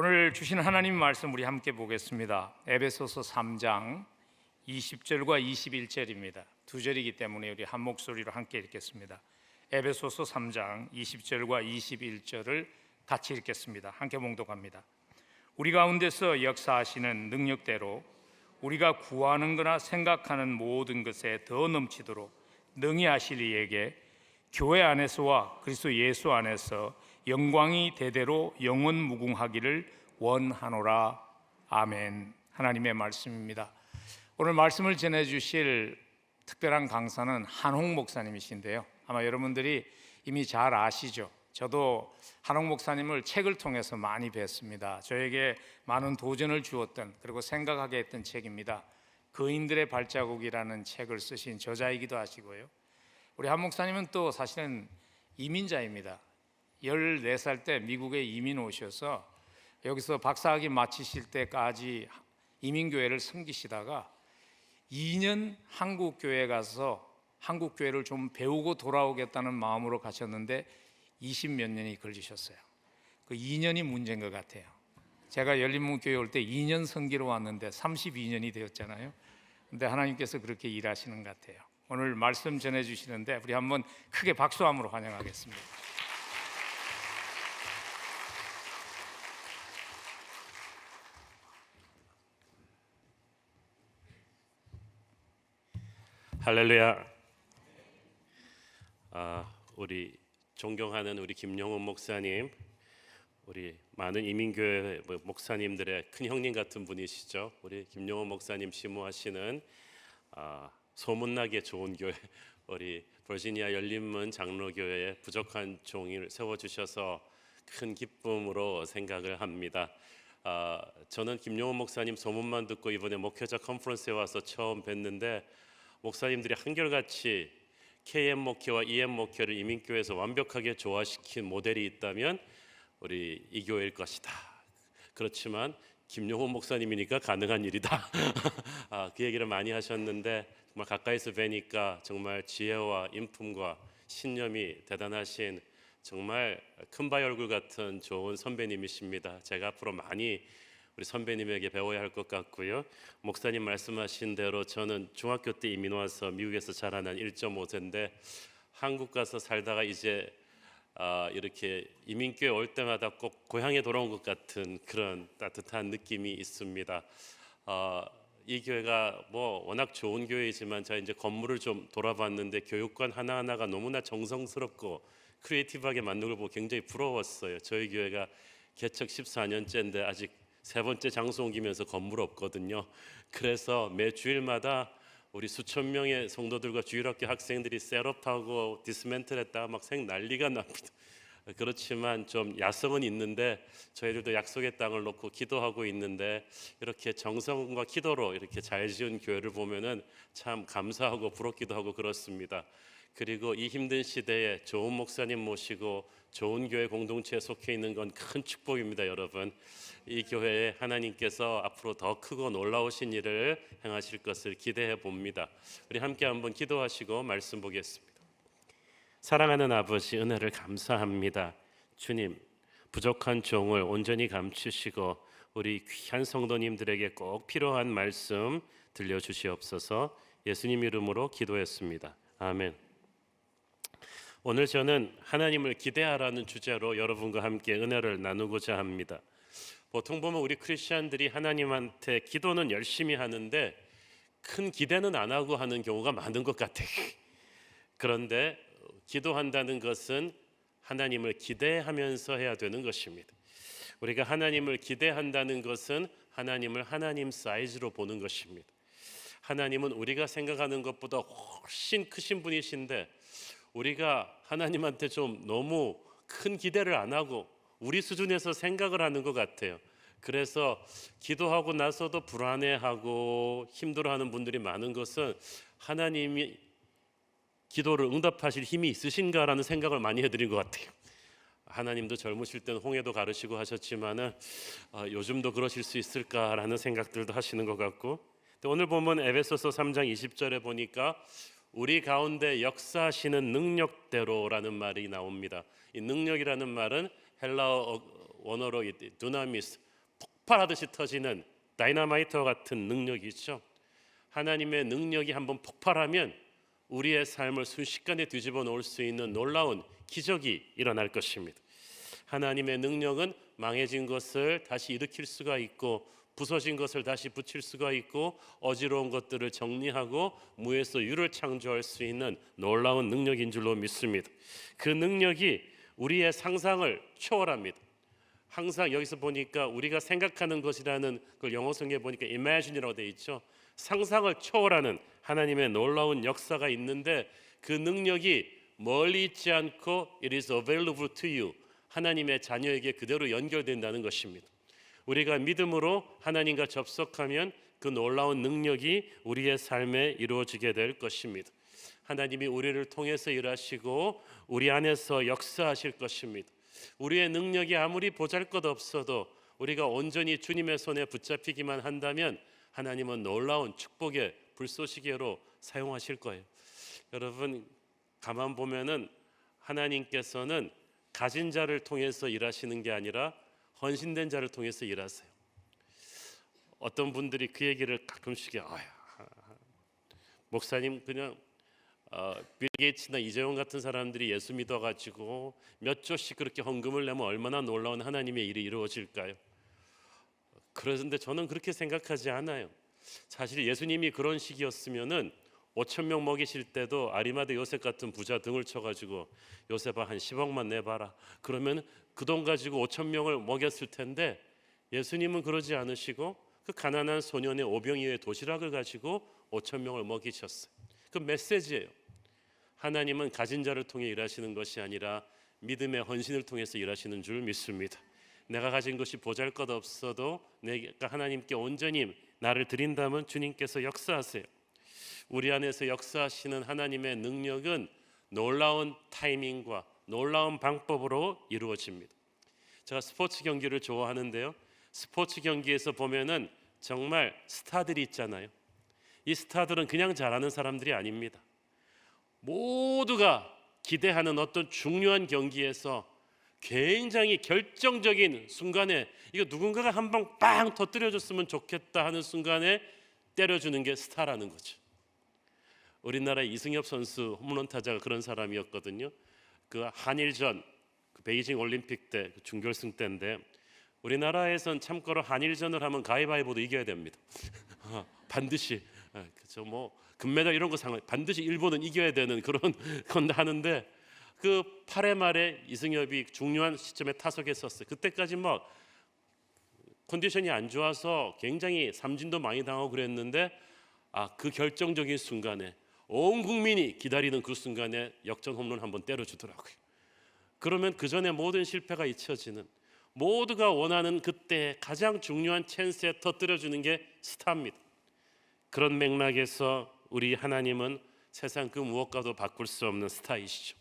오늘 주신 하나님 말씀 우리 함께 보겠습니다. 에베소서 3장 20절과 21절입니다. 두 절이기 때문에 우리 한 목소리로 함께 읽겠습니다. 에베소서 3장 20절과 21절을 같이 읽겠습니다. 함께 봉독합니다. 우리 가운데서 역사하시는 능력대로 우리가 구하는 거나 생각하는 모든 것에 더 넘치도록 능히 하실 이에게 교회 안에서와 그리스도 예수 안에서 영광이 대대로 영원 무궁하기를 원하노라. 아멘. 하나님의 말씀입니다. 오늘 말씀을 전해주실 특별한 강사는 한홍 목사님이신데요, 아마 여러분들이 이미 잘 아시죠. 저도 한홍 목사님을 책을 통해서 많이 뵀습니다. 저에게 많은 도전을 주었던, 그리고 생각하게 했던 책입니다. 거인들의 발자국이라는 책을 쓰신 저자이기도 하시고요. 우리 한 목사님은 또 사실은 이민자입니다. 14살 때 미국에 이민 오셔서 여기서 박사학위 마치실 때까지 이민교회를 섬기시다가 2년 한국교회에 가서 한국교회를 좀 배우고 돌아오겠다는 마음으로 가셨는데 20몇 년이 걸리셨어요. 그 2년이 문제인 것 같아요. 제가 열린문교회 올 때 2년 선기로 왔는데 32년이 되었잖아요. 근데 하나님께서 그렇게 일하시는 것 같아요. 오늘 말씀 전해주시는데 우리 한번 크게 박수함으로 환영하겠습니다. 할렐루야. 우리 존경하는 우리 김영훈 목사님, 우리 많은 이민교회 목사님들의 큰 형님 같은 분이시죠. 우리 김영훈 목사님 심무하시는 소문나게 좋은 교회, 우리 버지니아 열린문 장로교회에 부족한 종을 세워주셔서 큰 기쁨으로 생각을 합니다. 저는 김영훈 목사님 소문만 듣고 이번에 목회자 컨퍼런스에 와서 처음 뵀는데, 목사님들이 한결같이 KM 목회와 EM 목회를 이민교회에서 완벽하게 조화시킨 모델이 있다면 우리 이 교회일 것이다. 그렇지만 김용훈 목사님이니까 가능한 일이다. 그 얘기를 많이 하셨는데, 정말 가까이서 뵈니까 정말 지혜와 인품과 신념이 대단하신 정말 큰바위 얼굴 같은 좋은 선배님이십니다. 제가 앞으로 많이 우리 선배님에게 배워야 할 것 같고요. 목사님 말씀하신 대로 저는 중학교 때 이민 와서 미국에서 자라난 1.5세인데 한국 가서 살다가 이제 이렇게 이민교회 올 때마다 꼭 고향에 돌아온 것 같은 그런 따뜻한 느낌이 있습니다. 이 교회가 워낙 좋은 교회이지만 제가 이제 건물을 좀 돌아봤는데 교육관 하나하나가 너무나 정성스럽고 크리에이티브하게 만든 걸 보고 굉장히 부러웠어요. 저희 교회가 개척 14년째인데 아직 세 번째 장소 옮기면서 건물 없거든요. 그래서 매 주일마다 우리 수천 명의 성도들과 주일학교 학생들이 셋업하고 디스멘틀했다가 막 난리가 납니다. 그렇지만 좀 야성은 있는데 저희들도 약속의 땅을 놓고 기도하고 있는데, 이렇게 정성과 기도로 이렇게 잘 지은 교회를 보면은 참 감사하고 부럽기도 하고 그렇습니다. 그리고 이 힘든 시대에 좋은 목사님 모시고 좋은 교회 공동체에 속해 있는 건 큰 축복입니다. 여러분, 이 교회에 하나님께서 앞으로 더 크고 놀라우신 일을 행하실 것을 기대해 봅니다. 우리 함께 한번 기도하시고 말씀 보겠습니다. 사랑하는 아버지, 은혜를 감사합니다. 주님, 부족한 종을 온전히 감추시고 우리 귀한 성도님들에게 꼭 필요한 말씀 들려주시옵소서. 예수님 이름으로 기도했습니다. 아멘. 오늘 저는 하나님을 기대하라는 주제로 여러분과 함께 은혜를 나누고자 합니다. 보통 보면 우리 크리스천들이 하나님한테 기도는 열심히 하는데 큰 기대는 안 하고 하는 경우가 많은 것 같아요. 그런데 기도한다는 것은 하나님을 기대하면서 해야 되는 것입니다. 우리가 하나님을 기대한다는 것은 하나님을 하나님 사이즈로 보는 것입니다. 하나님은 우리가 생각하는 것보다 훨씬 크신 분이신데 우리가 하나님한테 좀 너무 큰 기대를 안 하고 우리 수준에서 생각을 하는 것 같아요. 그래서 기도하고 나서도 불안해하고 힘들어하는 분들이 많은 것은 하나님이 기도를 응답하실 힘이 있으신가라는 생각을 많이 해드린 것 같아요. 하나님도 젊으실 때는 홍해도 가르시고 하셨지만은 요즘도 그러실 수 있을까라는 생각들도 하시는 것 같고, 또 오늘 보면 에베소서 3장 20절에 보니까 우리 가운데 역사하시는 능력대로라는 말이 나옵니다. 이 능력이라는 말은 헬라어 원어로 두나미스, 폭발하듯이 터지는 다이너마이트와 같은 능력이죠. 하나님의 능력이 한번 폭발하면 우리의 삶을 순식간에 뒤집어 놓을 수 있는 놀라운 기적이 일어날 것입니다. 하나님의 능력은 망해진 것을 다시 일으킬 수가 있고, 부서진 것을 다시 붙일 수가 있고, 어지러운 것들을 정리하고 무에서 유를 창조할 수 있는 놀라운 능력인 줄로 믿습니다. 그 능력이 우리의 상상을 초월합니다. 항상 여기서 보니까 우리가 생각하는 것이라는 걸 영어 성경에 보니까 imagine이라고 되어 있죠. 상상을 초월하는 하나님의 놀라운 역사가 있는데, 그 능력이 멀리 있지 않고 it is available to you, 하나님의 자녀에게 그대로 연결된다는 것입니다. 우리가 믿음으로 하나님과 접속하면 그 놀라운 능력이 우리의 삶에 이루어지게 될 것입니다. 하나님이 우리를 통해서 일하시고 우리 안에서 역사하실 것입니다. 우리의 능력이 아무리 보잘것없어도 우리가 온전히 주님의 손에 붙잡히기만 한다면 하나님은 놀라운 축복의 불쏘시개로 사용하실 거예요. 여러분, 가만 보면은 하나님께서는 가진 자를 통해서 일하시는 게 아니라 헌신된 자를 통해서 일하세요. 어떤 분들이 그 얘기를 가끔씩 목사님 그냥 빌 게이츠나 이재용 같은 사람들이 예수 믿어가지고 몇 조씩 그렇게 헌금을 내면 얼마나 놀라운 하나님의 일이 이루어질까요? 그런데 저는 그렇게 생각하지 않아요. 사실 예수님이 그런 식이었으면은 5천 명 먹이실 때도 아리마대 요셉 같은 부자 등을 쳐가지고 요셉아 한 10억만 내봐라, 그러면 그 돈 가지고 5천 명을 먹였을 텐데, 예수님은 그러지 않으시고 그 가난한 소년의 오병이어의 도시락을 가지고 5천 명을 먹이셨어요. 그 메시지예요. 하나님은 가진 자를 통해 일하시는 것이 아니라 믿음의 헌신을 통해서 일하시는 줄 믿습니다. 내가 가진 것이 보잘것없어도 내가 하나님께 온전히 나를 드린다면 주님께서 역사하세요. 우리 안에서 역사하시는 하나님의 능력은 놀라운 타이밍과 놀라운 방법으로 이루어집니다. 제가 스포츠 경기를 좋아하는데요, 스포츠 경기에서 보면은 정말 스타들이 있잖아요. 이 스타들은 그냥 잘하는 사람들이 아닙니다. 모두가 기대하는 어떤 중요한 경기에서 굉장히 결정적인 순간에 이거 누군가가 한 방 빵 터뜨려줬으면 좋겠다 하는 순간에 때려주는 게 스타라는 거죠. 우리나라 이승엽 선수 홈런 타자가 그런 사람이었거든요. 그 한일전, 그 베이징 올림픽 때 준결승 때인데, 우리나라에선 참고로 한일전을 하면 가위바위보도 이겨야 됩니다. 반드시 그죠, 뭐 금메달 이런 거 상관 반드시 일본은 이겨야 되는 그런 건데 하는데, 그 8회 말에 이승엽이 중요한 시점에 타석했었어요. 그때까지 막 컨디션이 안 좋아서 굉장히 삼진도 많이 당하고 그랬는데, 그 결정적인 순간에 온 국민이 기다리는 그 순간에 역전 홈런 한번 때려주더라고요. 그러면 그 전에 모든 실패가 잊혀지는, 모두가 원하는 그때 가장 중요한 찬스에 터뜨려주는 게 스타입니다. 그런 맥락에서 우리 하나님은 세상 그 무엇과도 바꿀 수 없는 스타이시죠.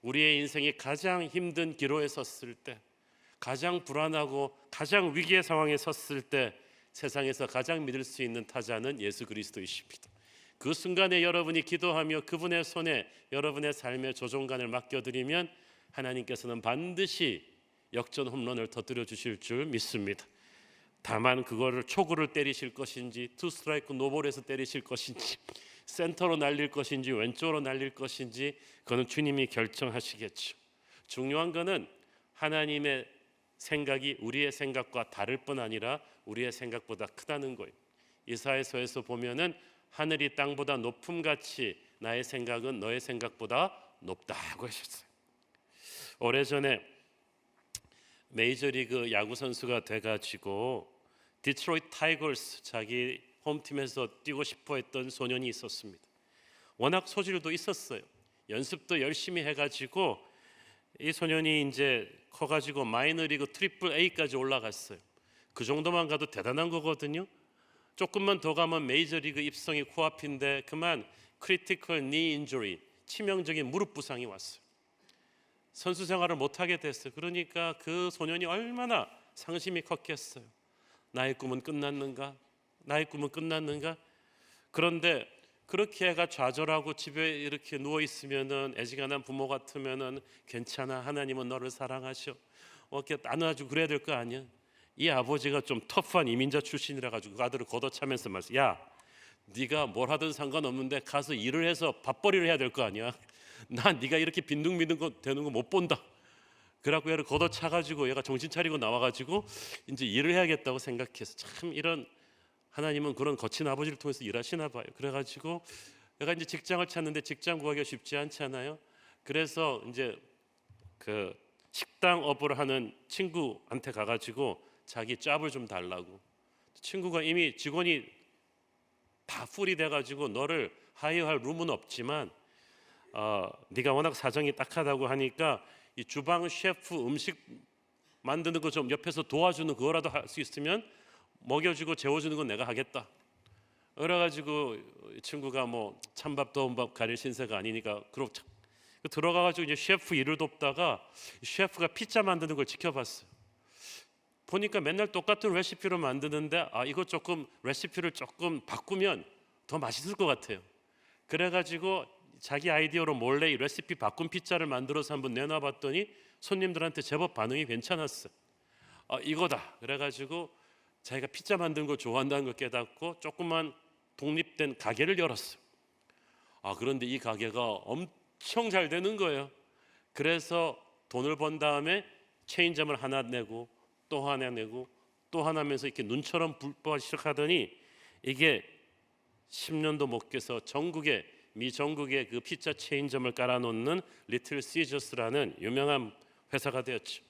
우리의 인생이 가장 힘든 기로에 섰을 때, 가장 불안하고 가장 위기의 상황에 섰을 때 세상에서 가장 믿을 수 있는 타자는 예수 그리스도이십니다. 그 순간에 여러분이 기도하며 그분의 손에 여러분의 삶의 조종관을 맡겨드리면 하나님께서는 반드시 역전 홈런을 터뜨려 주실 줄 믿습니다. 다만 그거를 초구를 때리실 것인지, 투 스트라이크 노볼에서 때리실 것인지, 센터로 날릴 것인지 왼쪽으로 날릴 것인지 그거는 주님이 결정하시겠죠. 중요한 거는 하나님의 생각이 우리의 생각과 다를 뿐 아니라 우리의 생각보다 크다는 거예요. 이사야서에서 보면은 하늘이 땅보다 높음같이 나의 생각은 너의 생각보다 높다고 하셨어요. 오래전에 메이저리그 야구 선수가 돼가지고 디트로이트 타이거스, 자기 홈팀에서 뛰고 싶어했던 소년이 있었습니다. 워낙 소질도 있었어요. 연습도 열심히 해가지고 이 소년이 이제 커가지고 마이너리그 트리플 A까지 올라갔어요. 그 정도만 가도 대단한 거거든요. 조금만 더 가면 메이저리그 입성이 코앞인데 그만 크리티컬 니 인주리, 치명적인 무릎 부상이 왔어요. 선수 생활을 못하게 됐어요. 그러니까 그 소년이 얼마나 상심이 컸겠어요. 나의 꿈은 끝났는가? 나의 꿈은 끝났는가? 그런데 그렇게 애가 좌절하고 집에 이렇게 누워 있으면은 애지간한 부모 같으면은 괜찮아, 하나님은 너를 사랑하셔, 이렇게 안아주고 그래야 될 거 아니야. 이 아버지가 좀 터프한 이민자 출신이라 가지고 그 아들을 걷어차면서 말씀, 야, 네가 뭘 하든 상관없는데 가서 일을 해서 밥벌이를 해야 될 거 아니야. 난 네가 이렇게 빈둥빈둥 되는 거 못 본다. 그래갖고 얘를 걷어차가지고 얘가 정신 차리고 나와가지고 이제 일을 해야겠다고 생각해서, 참 이런 하나님은 그런 거친 아버지를 통해서 일하시나 봐요. 그래가지고 얘가 이제 직장을 찾는데 직장 구하기가 쉽지 않잖아요. 그래서 이제 그 식당업을 하는 친구한테 가가지고 자기 짭을 좀 달라고. 친구가 이미 직원이 다 풀이 돼가지고 너를 하이어할 룸은 없지만 네가 워낙 사정이 딱하다고 하니까 이 주방 셰프 음식 만드는 거 좀 옆에서 도와주는 그거라도 할 수 있으면 먹여주고 재워주는 건 내가 하겠다. 그래가지고 이 친구가 뭐 찬밥 더운 밥 가릴 신세가 아니니까 그러고 들어가가지고 이제 셰프 일을 돕다가 셰프가 피자 만드는 걸 지켜봤어요. 보니까 맨날 똑같은 레시피로 만드는데 이거 조금 레시피를 조금 바꾸면 더 맛있을 것 같아요. 그래가지고 자기 아이디어로 몰래 이 레시피 바꾼 피자를 만들어서 한번 내놔봤더니 손님들한테 제법 반응이 괜찮았어요. 이거다. 그래가지고 자기가 피자 만드는 걸 좋아한다는 걸 깨닫고 조그만 독립된 가게를 열었어요. 그런데 이 가게가 엄청 잘 되는 거예요. 그래서 돈을 번 다음에 체인점을 하나 내고 또 하나 내고 또 하나면서 이렇게 눈처럼 불빠지기 시작하더니 이게 10년도 못 깨서 미 전국에 그 피자 체인점을 깔아놓는 리틀 시저스라는 유명한 회사가 되었죠.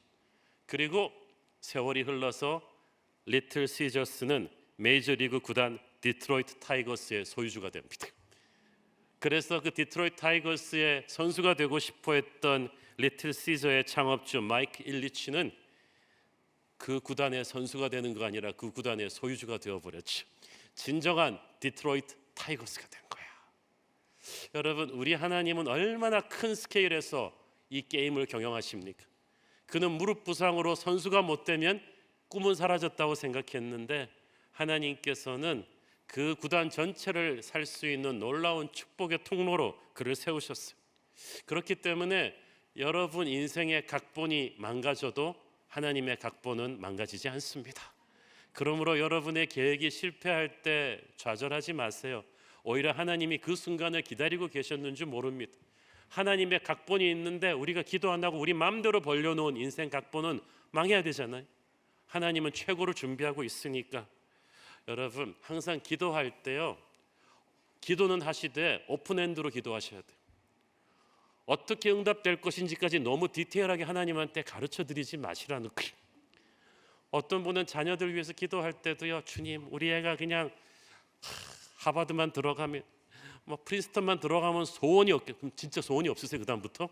그리고 세월이 흘러서 리틀 시저스는 메이저리그 구단 디트로이트 타이거스의 소유주가 됩니다. 그래서 그 디트로이트 타이거스의 선수가 되고 싶어했던 리틀 시저의 창업주 마이크 일리치는 그 구단의 선수가 되는 거 아니라 그 구단의 소유주가 되어버렸죠. 진정한 디트로이트 타이거스가 된 거야. 여러분, 우리 하나님은 얼마나 큰 스케일에서 이 게임을 경영하십니까? 그는 무릎 부상으로 선수가 못 되면 꿈은 사라졌다고 생각했는데 하나님께서는 그 구단 전체를 살 수 있는 놀라운 축복의 통로로 그를 세우셨어요. 그렇기 때문에 여러분 인생의 각본이 망가져도 하나님의 각본은 망가지지 않습니다. 그러므로 여러분의 계획이 실패할 때 좌절하지 마세요. 오히려 하나님이 그 순간을 기다리고 계셨는지 모릅니다. 하나님의 각본이 있는데 우리가 기도 안 하고 우리 마음대로 벌려놓은 인생 각본은 망해야 되잖아요. 하나님은 최고를 준비하고 있으니까 여러분 항상 기도할 때요, 기도는 하시되 오픈엔드로 기도하셔야 돼요. 어떻게 응답될 것인지까지 너무 디테일하게 하나님한테 가르쳐 드리지 마시라는 거예요. 어떤 분은 자녀들 위해서 기도할 때도요, 주님 우리 애가 그냥 하버드만 들어가면 뭐 프린스턴만 들어가면 소원이 그럼 진짜 소원이 없으세요? 그 다음부터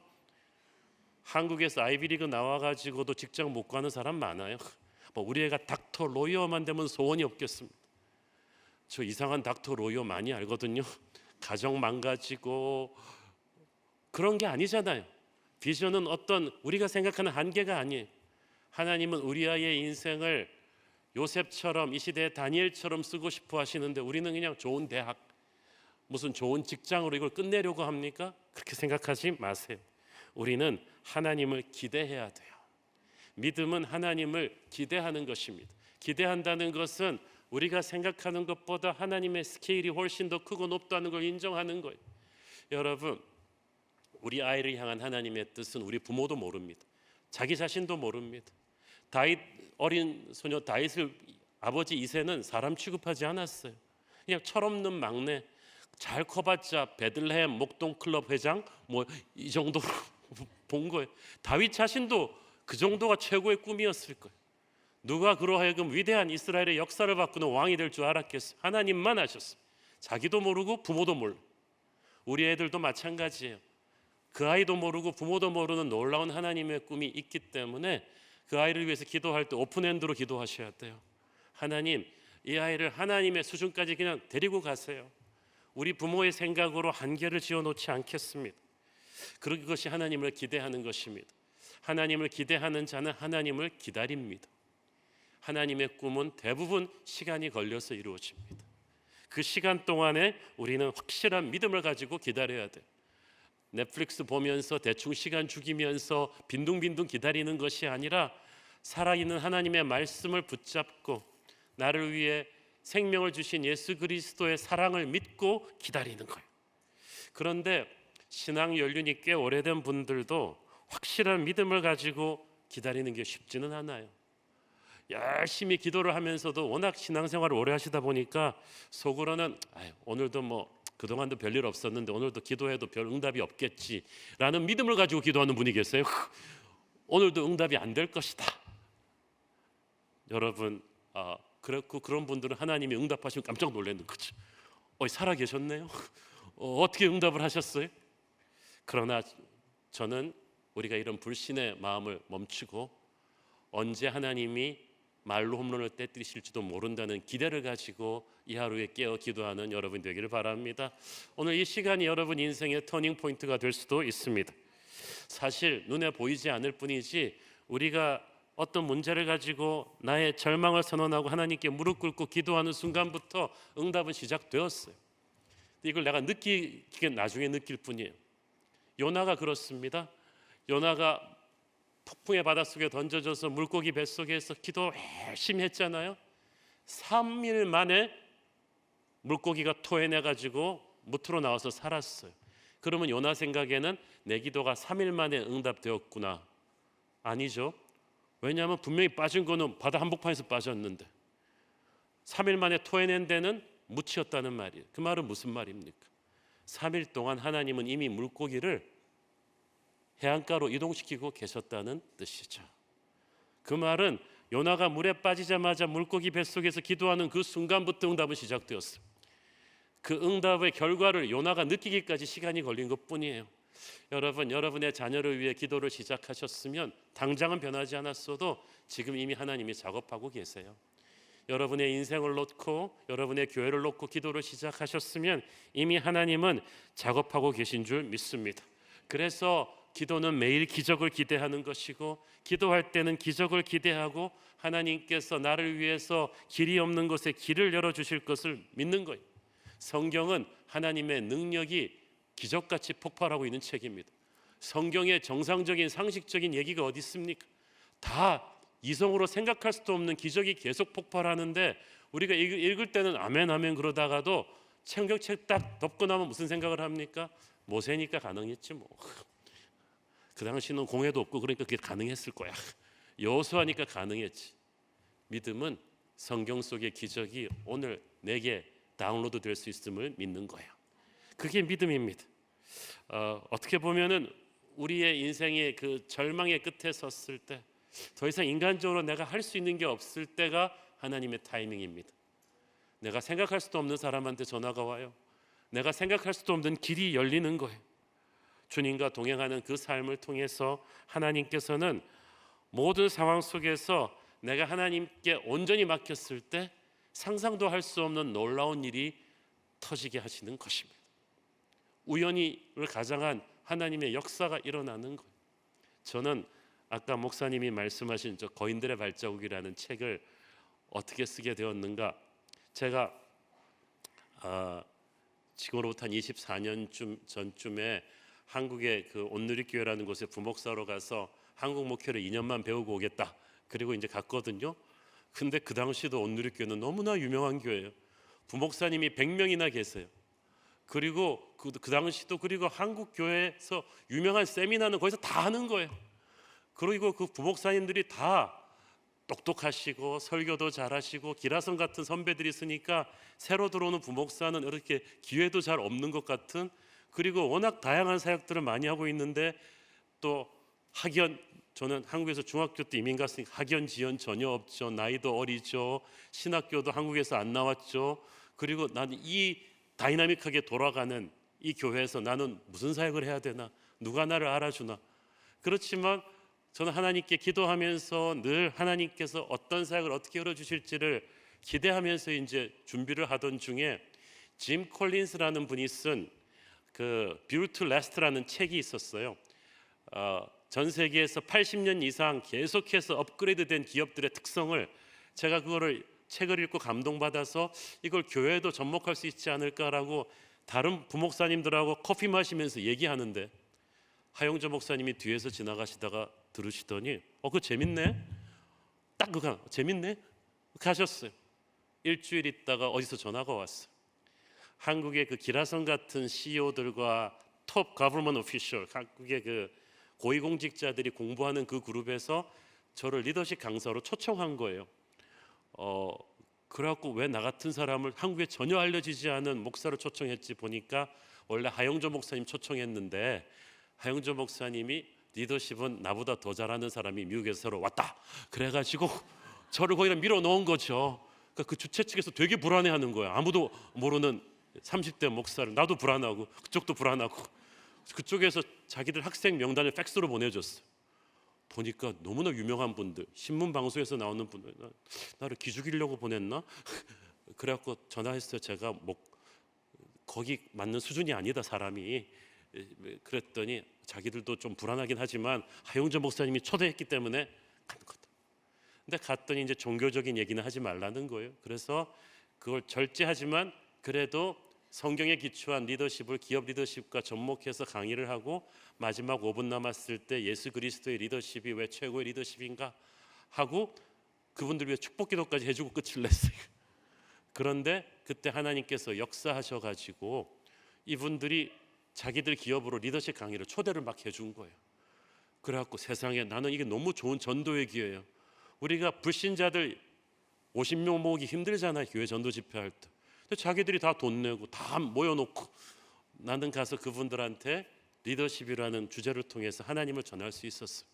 한국에서 아이비리그 나와가지고도 직장 못 가는 사람 많아요. 뭐 우리 애가 닥터 로이어만 되면 소원이 없겠습니다. 저 이상한 닥터 로이어 많이 알거든요. 가정 망가지고 그런 게 아니잖아요. 비전은 어떤 우리가 생각하는 한계가 아니에요. 하나님은 우리 아이의 인생을 요셉처럼 이 시대의 다니엘처럼 쓰고 싶어 하시는데 우리는 그냥 좋은 대학, 무슨 좋은 직장으로 이걸 끝내려고 합니까? 그렇게 생각하지 마세요. 우리는 하나님을 기대해야 돼요. 믿음은 하나님을 기대하는 것입니다. 기대한다는 것은 우리가 생각하는 것보다 하나님의 스케일이 훨씬 더 크고 높다는 걸 인정하는 거예요. 여러분, 우리 아이를 향한 하나님의 뜻은 우리 부모도 모릅니다. 자기 자신도 모릅니다. 다윗 어린 소녀 다윗을 아버지 이새는 사람 취급하지 않았어요. 그냥 철없는 막내, 잘 커봤자 베들레헴 목동 클럽 회장 뭐 이 정도로 본 거예요. 다윗 자신도 그 정도가 최고의 꿈이었을 거예요. 누가 그로 하여금 위대한 이스라엘의 역사를 바꾸는 왕이 될 줄 알았겠어요? 하나님만 아셨어요. 자기도 모르고 부모도 몰라. 우리 애들도 마찬가지예요. 그 아이도 모르고 부모도 모르는 놀라운 하나님의 꿈이 있기 때문에 그 아이를 위해서 기도할 때 오픈핸드로 기도하셔야 돼요. 하나님, 이 아이를 하나님의 수준까지 그냥 데리고 가세요. 우리 부모의 생각으로 한계를 지어놓지 않겠습니다. 그것이 하나님을 기대하는 것입니다. 하나님을 기대하는 자는 하나님을 기다립니다. 하나님의 꿈은 대부분 시간이 걸려서 이루어집니다. 그 시간 동안에 우리는 확실한 믿음을 가지고 기다려야 돼요. 넷플릭스 보면서 대충 시간 죽이면서 빈둥빈둥 기다리는 것이 아니라 살아있는 하나님의 말씀을 붙잡고 나를 위해 생명을 주신 예수 그리스도의 사랑을 믿고 기다리는 거예요. 그런데 신앙 연륜이 꽤 오래된 분들도 확실한 믿음을 가지고 기다리는 게 쉽지는 않아요. 열심히 기도를 하면서도 워낙 신앙생활을 오래 하시다 보니까 속으로는 오늘도 뭐 그동안도 별일 없었는데 오늘도 기도해도 별 응답이 없겠지라는 믿음을 가지고 기도하는 분이 계세요. 오늘도 응답이 안 될 것이다. 여러분, 그렇고 그런 분들은 하나님이 응답하시면 깜짝 놀라는 거죠. 살아 계셨네요. 어떻게 응답을 하셨어요? 그러나 저는 우리가 이런 불신의 마음을 멈추고 언제 하나님이 말로 홈런을 떼뜨리실지도 모른다는 기대를 가지고 이 하루에 깨어 기도하는 여러분 되기를 바랍니다. 오늘 이 시간이 여러분 인생의 터닝 포인트가 될 수도 있습니다. 사실 눈에 보이지 않을 뿐이지 우리가 어떤 문제를 가지고 나의 절망을 선언하고 하나님께 무릎 꿇고 기도하는 순간부터 응답은 시작되었어요. 이걸 내가 느끼기엔 나중에 느낄 뿐이에요. 요나가 그렇습니다. 요나가 폭풍의 바닷속에 던져져서 물고기 뱃속에서 기도 열심히 했잖아요. 3일 만에 물고기가 토해내가지고 무트로 나와서 살았어요. 그러면 요나 생각에는 내 기도가 3일 만에 응답되었구나. 아니죠. 왜냐하면 분명히 빠진 거는 바다 한복판에서 빠졌는데 3일 만에 토해낸 데는 묻히었다는 말이에요. 그 말은 무슨 말입니까? 3일 동안 하나님은 이미 물고기를 해안가로 이동시키고 계셨다는 뜻이죠. 그 말은 요나가 물에 빠지자마자 물고기 뱃속에서 기도하는 그 순간부터 응답은 시작되었어요. 그 응답의 결과를 요나가 느끼기까지 시간이 걸린 것뿐이에요. 여러분, 여러분의 자녀를 위해 기도를 시작하셨으면 당장은 변하지 않았어도 지금 이미 하나님이 작업하고 계세요. 여러분의 인생을 놓고 여러분의 교회를 놓고 기도를 시작하셨으면 이미 하나님은 작업하고 계신 줄 믿습니다. 그래서 기도는 매일 기적을 기대하는 것이고 기도할 때는 기적을 기대하고 하나님께서 나를 위해서 길이 없는 곳에 길을 열어주실 것을 믿는 거예요. 성경은 하나님의 능력이 기적같이 폭발하고 있는 책입니다. 성경의 정상적인 상식적인 얘기가 어디 있습니까? 다 이성으로 생각할 수도 없는 기적이 계속 폭발하는데 우리가 읽을 때는 아멘 아멘 그러다가도 성경책 딱 덮고 나면 무슨 생각을 합니까? 모세니까 가능했지 뭐. 그 당시는 공회도 없고 그러니까 그게 가능했을 거야. 여호수아니까 가능했지. 믿음은 성경 속의 기적이 오늘 내게 다운로드 될 수 있음을 믿는 거예요. 그게 믿음입니다. 어떻게 보면은 우리의 인생의 그 절망의 끝에 섰을 때 더 이상 인간적으로 내가 할 수 있는 게 없을 때가 하나님의 타이밍입니다. 내가 생각할 수도 없는 사람한테 전화가 와요. 내가 생각할 수도 없는 길이 열리는 거예요. 주님과 동행하는 그 삶을 통해서 하나님께서는 모든 상황 속에서 내가 하나님께 온전히 맡겼을 때 상상도 할 수 없는 놀라운 일이 터지게 하시는 것입니다. 우연히를 가장한 하나님의 역사가 일어나는 거예요. 저는 아까 목사님이 말씀하신 저 거인들의 발자국이라는 책을 어떻게 쓰게 되었는가? 제가 지금으로부터 한 24년 전쯤에 한국의 그 온누리교회라는 곳에 부목사로 가서 한국 목회를 2년만 배우고 오겠다. 그리고 이제 갔거든요. 근데 그 당시도 온누리교회는 너무나 유명한 교회예요. 부목사님이 100명이나 계세요. 그리고 그 당시도 그리고 한국 교회에서 유명한 세미나는 거기서 다 하는 거예요. 그리고 그 부목사님들이 다 똑똑하시고 설교도 잘하시고 기라성 같은 선배들이 있으니까 새로 들어오는 부목사는 이렇게 기회도 잘 없는 것 같은, 그리고 워낙 다양한 사역들을 많이 하고 있는데 또 학연, 저는 한국에서 중학교 때 이민 갔으니까 학연 지연 전혀 없죠. 나이도 어리죠. 신학교도 한국에서 안 나왔죠. 그리고 나는 이 다이나믹하게 돌아가는 이 교회에서 나는 무슨 사역을 해야 되나? 누가 나를 알아주나? 그렇지만 저는 하나님께 기도하면서 늘 하나님께서 어떤 사역을 어떻게 열어주실지를 기대하면서 이제 준비를 하던 중에 짐 콜린스라는 분이 쓴 그 Built to Last라는 책이 있었어요. 전 세계에서 80년 이상 계속해서 업그레이드된 기업들의 특성을, 제가 그거를 책을 읽고 감동받아서 이걸 교회에도 접목할 수 있지 않을까라고 다른 부목사님들하고 커피 마시면서 얘기하는데 하용조 목사님이 뒤에서 지나가시다가 들으시더니 그거 재밌네. 딱 그거 재밌네 가셨어요. 일주일 있다가 어디서 전화가 왔어요. 한국의 그 기라성 같은 CEO들과 톱 가버먼트 오피셜, 한국의 그 고위공직자들이 공부하는 그 그룹에서 저를 리더십 강사로 초청한 거예요. 그래갖고 왜 나 같은 사람을 한국에 전혀 알려지지 않은 목사를 초청했지 보니까 원래 하영조 목사님 초청했는데 하영조 목사님이 리더십은 나보다 더 잘하는 사람이 미국에서 새로 왔다 그래가지고 저를 거기다 밀어넣은 거죠. 그러니까 그 주최 측에서 되게 불안해하는 거예요. 아무도 모르는 30대 목사를, 나도 불안하고 그쪽도 불안하고. 그쪽에서 자기들 학생 명단을 팩스로 보내줬어요. 보니까 너무나 유명한 분들, 신문 방송에서 나오는 분들, 나를 기죽이려고 보냈나? 그래갖고 전화했어요. 제가 거기 맞는 수준이 아니다 사람이. 그랬더니 자기들도 좀 불안하긴 하지만 하용조 목사님이 초대했기 때문에 간 거다. 근데 갔더니 이제 종교적인 얘기는 하지 말라는 거예요. 그래서 그걸 절제하지만 그래도 성경에 기초한 리더십을 기업 리더십과 접목해서 강의를 하고 마지막 5분 남았을 때 예수 그리스도의 리더십이 왜 최고의 리더십인가 하고 그분들 위해 축복 기도까지 해주고 끝을 냈어요. 그런데 그때 하나님께서 역사하셔가지고 이분들이 자기들 기업으로 리더십 강의를 초대를 막 해준 거예요. 그래갖고 세상에 나는 이게 너무 좋은 전도의 기회예요. 우리가 불신자들 50명 모으기 힘들잖아요. 교회 전도 집회할 때. 근데 자기들이 다 돈 내고 다 모여놓고 나는 가서 그분들한테 리더십이라는 주제를 통해서 하나님을 전할 수 있었어요.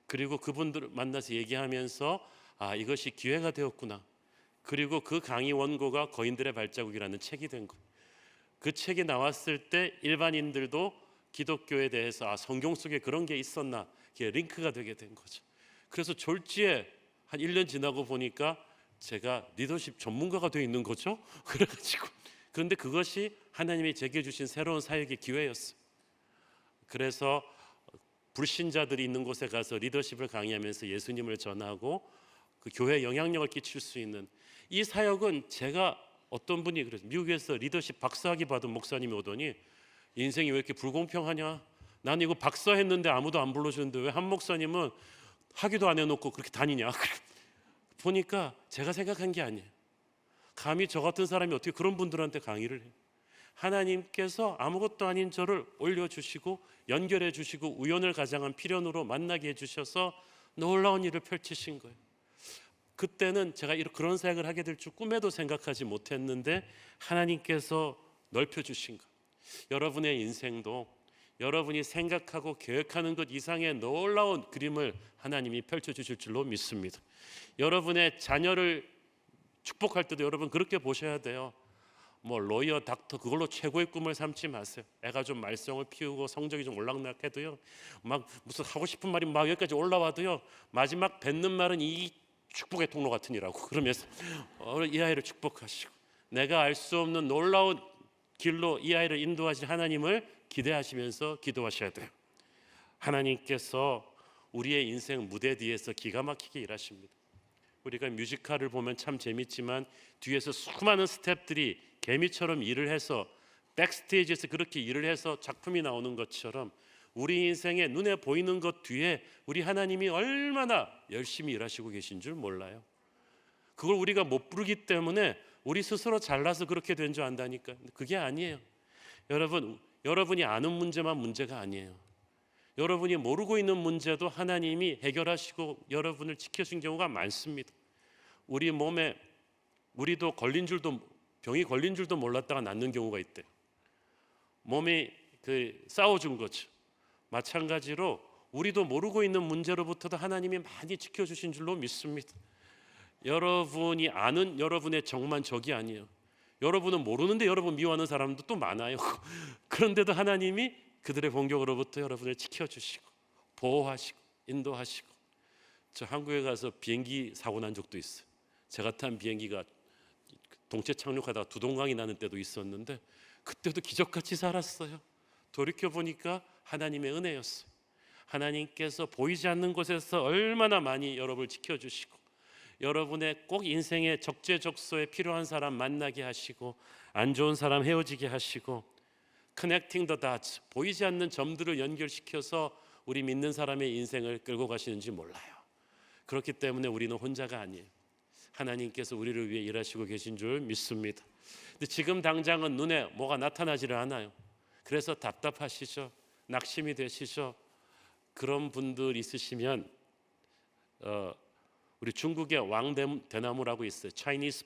그리고 그분들 만나서 얘기하면서 이것이 기회가 되었구나. 그리고 그 강의 원고가 거인들의 발자국이라는 책이 된 거예요. 그 책이 나왔을 때 일반인들도 기독교에 대해서 성경 속에 그런 게 있었나 이게 링크가 되게 된 거죠. 그래서 졸지에 한 1년 지나고 보니까 제가 리더십 전문가가 되어 있는 거죠. 그래가지고 그런데 그것이 하나님이 제게 주신 새로운 사역의 기회였어요. 그래서 불신자들이 있는 곳에 가서 리더십을 강의하면서 예수님을 전하고 그 교회에 영향력을 끼칠 수 있는 이 사역은 제가 어떤 분이 그래서 미국에서 리더십 박사학위 받은 목사님이 오더니 인생이 왜 이렇게 불공평하냐? 난 이거 박사했는데 아무도 안 불러주는데 왜 한 목사님은 학위도 안 해놓고 그렇게 다니냐? 보니까 제가 생각한 게 아니에요. 감히 저 같은 사람이 어떻게 그런 분들한테 강의를 해요? 하나님께서 아무것도 아닌 저를 올려주시고 연결해 주시고 우연을 가장한 필연으로 만나게 해주셔서 놀라운 일을 펼치신 거예요. 그때는 제가 그런 사역을 하게 될 줄 꿈에도 생각하지 못했는데 하나님께서 넓혀주신 것. 여러분의 인생도 여러분이 생각하고 계획하는 것 이상의 놀라운 그림을 하나님이 펼쳐주실 줄로 믿습니다. 여러분의 자녀를 축복할 때도 여러분 그렇게 보셔야 돼요. 로이어, 닥터 그걸로 최고의 꿈을 삼지 마세요. 애가 좀 말썽을 피우고 성적이 좀 올락락해도요, 막 무슨 하고 싶은 말이 막 여기까지 올라와도요, 마지막 뱉는 말은 이 축복의 통로 같으니라고 그러면서 이 아이를 축복하시고 내가 알 수 없는 놀라운 길로 이 아이를 인도하실 하나님을 기대하시면서 기도하셔야 돼요. 하나님께서 우리의 인생 무대 뒤에서 기가 막히게 일하십니다. 우리가 뮤지컬을 보면 참 재밌지만 뒤에서 수많은 스태프들이 개미처럼 일을 해서 백스테이지에서 그렇게 일을 해서 작품이 나오는 것처럼 우리 인생에 눈에 보이는 것 뒤에 우리 하나님이 얼마나 열심히 일하시고 계신 줄 몰라요. 그걸 우리가 못 부르기 때문에 우리 스스로 잘나서 그렇게 된 줄 안다니까. 그게 아니에요. 여러분이 아는 문제만 문제가 아니에요. 여러분이 모르고 있는 문제도 하나님이 해결하시고 여러분을 지켜준 경우가 많습니다. 우리 몸에 우리도 병이 걸린 줄도 몰랐다가 낫는 경우가 있대요. 몸이 싸워준 거죠. 마찬가지로 우리도 모르고 있는 문제로부터도 하나님이 많이 지켜주신 줄로 믿습니다. 여러분이 아는 여러분의 정만 적이 아니에요. 여러분은 모르는데 여러분 미워하는 사람도 또 많아요. 그런데도 하나님이 그들의 공격으로부터 여러분을 지켜주시고 보호하시고 인도하시고. 저 한국에 가서 비행기 사고 난 적도 있어요. 제가 탄 비행기가 동체 착륙하다가 두동강이 나는 때도 있었는데 그때도 기적같이 살았어요. 돌이켜보니까 하나님의 은혜였어요. 하나님께서 보이지 않는 곳에서 얼마나 많이 여러분을 지켜주시고 여러분의 꼭 인생의 적재적소에 필요한 사람 만나게 하시고 안 좋은 사람 헤어지게 하시고 커넥팅 더 다츠 보이지 않는 점들을 연결시켜서 우리 믿는 사람의 인생을 끌고 가시는지 몰라요. 그렇기 때문에 우리는 혼자가 아니에요. 하나님께서 우리를 위해 일하시고 계신 줄 믿습니다. 근데 지금 당장은 눈에 뭐가 나타나지를 않아요. 그래서 답답하시죠? 낙심이 되시죠? 그런 분들 있으시면 우리 중국의 왕대나무라고 있어요. 차이니스